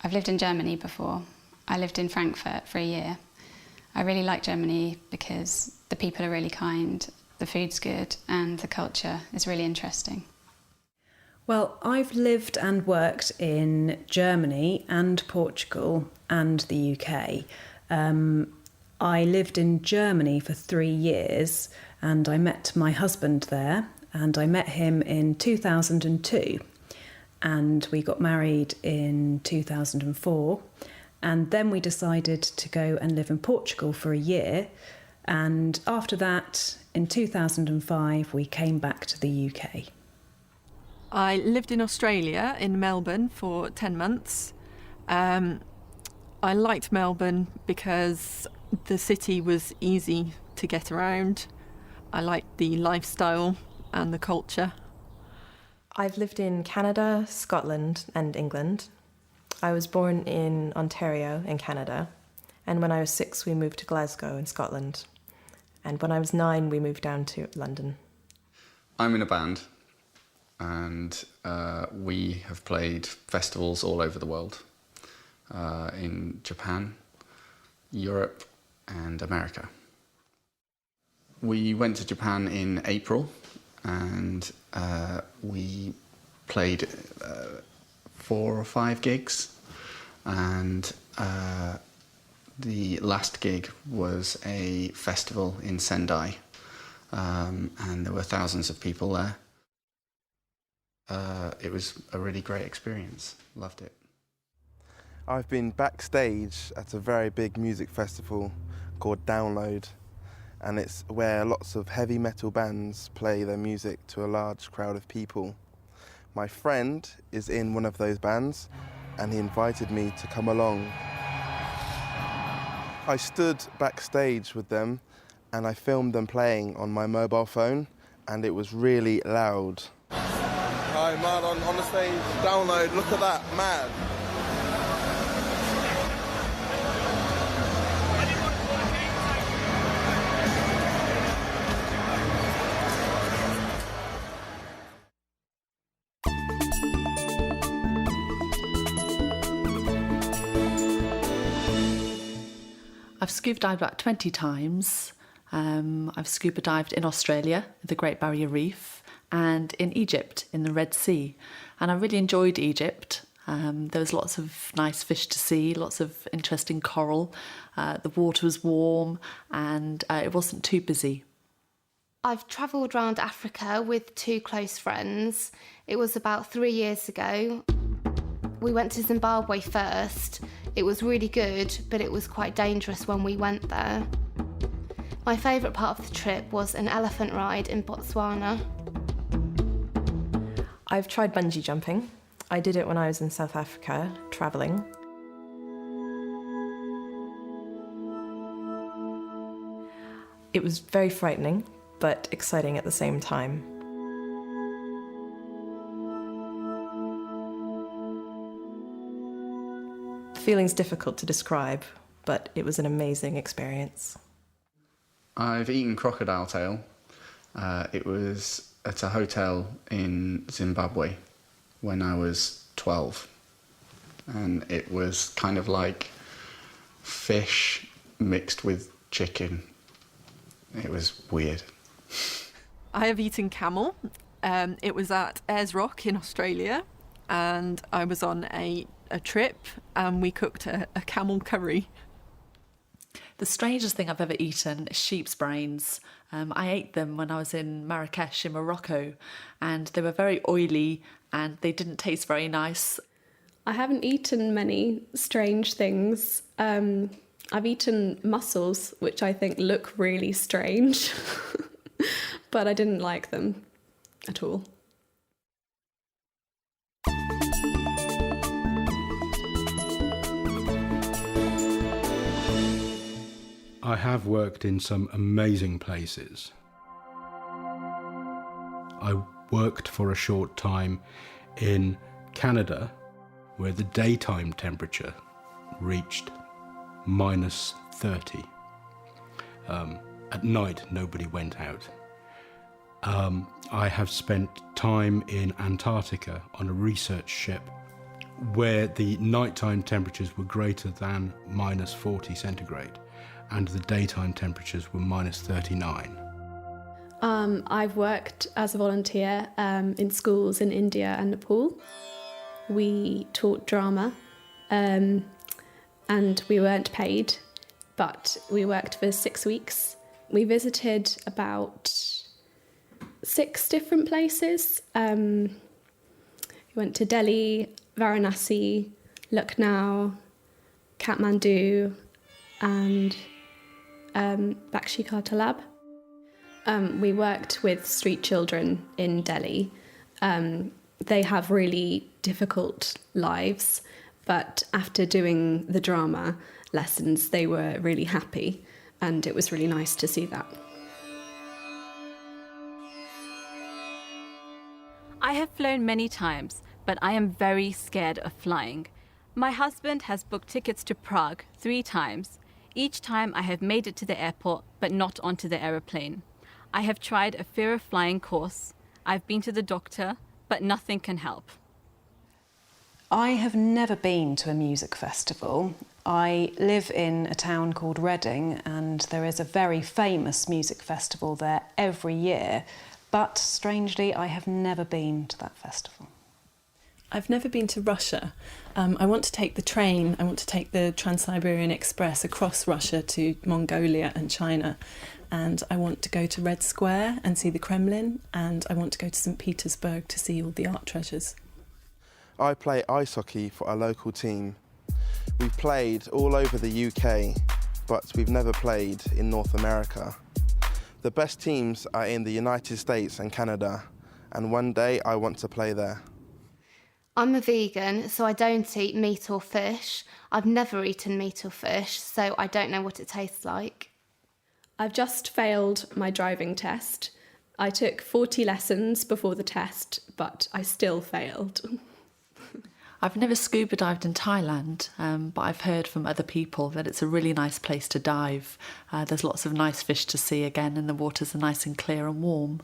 I've lived in Germany before. I lived in Frankfurt for a year. I really like Germany because the people are really kind, the food's good, and the culture is really interesting. Well, I've lived and worked in Germany and Portugal and the UK. I lived in Germany for 3 years and I met my husband there, and I met him in 2002, and we got married in 2004, and then we decided to go and live in Portugal for a year, and after that, in 2005, we came back to the UK. I lived in Australia, in Melbourne, for 10 months. I liked Melbourne because the city was easy to get around. I liked the lifestyle and the culture. I've lived in Canada, Scotland and England. I was born in Ontario in Canada, and when I was 6 we moved to Glasgow in Scotland, and when I was 9 we moved down to London. I'm in a band, and we have played festivals all over the world, in Japan, Europe and America. We went to Japan in April, and we played 4 or 5 gigs, and the last gig was a festival in Sendai, and there were thousands of people there. It was a really great experience, loved it. I've been backstage at a very big music festival called Download, and it's where lots of heavy metal bands play their music to a large crowd of people. My friend is in one of those bands, and he invited me to come along. I stood backstage with them, and I filmed them playing on my mobile phone, and it was really loud. Hi, man, on the stage, Download, look at that, mad. I've scuba dived about 20 times. I've scuba dived in Australia, the Great Barrier Reef, and in Egypt, in the Red Sea. And I really enjoyed Egypt. There was lots of nice fish to see, lots of interesting coral. The water was warm and it wasn't too busy. I've travelled around Africa with 2 close friends. It was about 3 years ago. We went to Zimbabwe first. It was really good, but it was quite dangerous when we went there. My favourite part of the trip was an elephant ride in Botswana. I've tried bungee jumping. I did it when I was in South Africa, travelling. It was very frightening, but exciting at the same time. The feeling's difficult to describe, but it was an amazing experience. I've eaten crocodile tail. It was at a hotel in Zimbabwe when I was 12. And it was kind of like fish mixed with chicken. It was weird. I have eaten camel. It was at Ayers Rock in Australia, and I was on a trip and we cooked a camel curry. The strangest thing I've ever eaten is sheep's brains. I ate them when I was in Marrakesh in Morocco, and they were very oily and they didn't taste very nice. I haven't eaten many strange things. I've eaten mussels, which I think look really strange, but I didn't like them at all. I have worked in some amazing places. I worked for a short time in Canada, where the daytime temperature reached -30. At night, nobody went out. I have spent time in Antarctica on a research ship where the nighttime temperatures were greater than -40 centigrade and the daytime temperatures were -39. I've worked as a volunteer in schools in India and Nepal. We taught drama and we weren't paid, but we worked for 6 weeks. We visited about 6 different places. We went to Delhi, Varanasi, Lucknow, Kathmandu and Bakshi-Ka Talab. We worked with street children in Delhi. They have really difficult lives, but after doing the drama lessons, they were really happy, and it was really nice to see that. I have flown many times, but I am very scared of flying. My husband has booked tickets to Prague 3 times. Each time I have made it to the airport, but not onto the aeroplane. I have tried a fear of flying course. I've been to the doctor, but nothing can help. I have never been to a music festival. I live in a town called Reading, and there is a very famous music festival there every year, but strangely I have never been to that festival. I've never been to Russia. I want to take the train, I want to take the Trans-Siberian Express across Russia to Mongolia and China, and I want to go to Red Square and see the Kremlin, and I want to go to St. Petersburg to see all the art treasures. I play ice hockey for our local team. We've played all over the UK, but we've never played in North America. The best teams are in the United States and Canada, and one day I want to play there. I'm a vegan, so I don't eat meat or fish. I've never eaten meat or fish, so I don't know what it tastes like. I've just failed my driving test. I took 40 lessons before the test, but I still failed. I've never scuba dived in Thailand, but I've heard from other people that it's a really nice place to dive. There's lots of nice fish to see again, and the waters are nice and clear and warm.